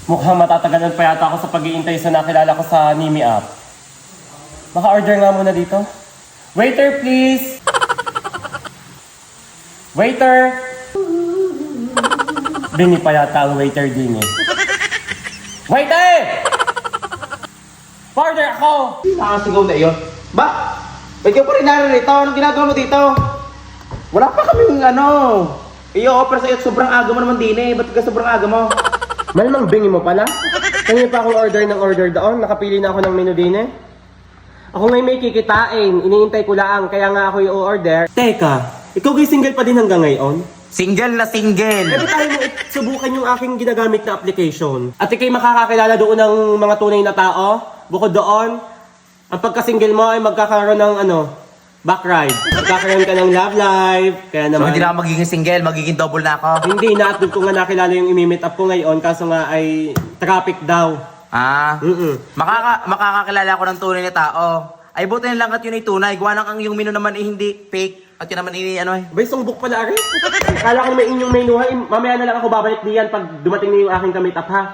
Mukhang matatagalan pa yata ako sa pag-iintay sa nakilala ko sa Nimi app. Maka-order nga muna dito. Waiter, please! Waiter! Bini pa yata ang waiter din eh. Waiter! Order ako! Nakasigaw na iyon. Ba? Ba't ka pa rin narito? Anong ginagawa mo dito? Wala pa kaming i-offer sa'yo at sobrang aga mo naman din eh. Ba't ka sobrang aga mo? Malamang bingi mo pala? Kanina pa akong order doon. Nakapili na ako ng menu din eh. Ako ngayon may kikitain. Iniintay ko lang. Kaya nga ako i-order. Teka, ikaw gay single pa din hanggang ngayon? Single na single. Pwede tayo mo subukan yung aking ginagamit na application. At ikay makakakilala doon ng mga tunay na tao. Bukod doon, ang pagka-single mo ay magkakaroon ng back ride. Magkakaroon ka ng love life. Kaya So naman, hindi na ako magiging single, magiging double na ako. hindi na at doon ko nga nakilala yung imi-meet up ko ngayon. Kaso nga ay traffic daw. Ah, Mm-mm. makakakilala ako ng tunay na tao. Ay buti na lang at yun ay tunay. Gawa ng ang yung menu naman ay hindi fake. At yun naman Bay, sumbok pala rin. Akala ko naman inyong menu ha. Mamaya na lang ako babalik diyan pag dumating na yung aking ka-meet up ha.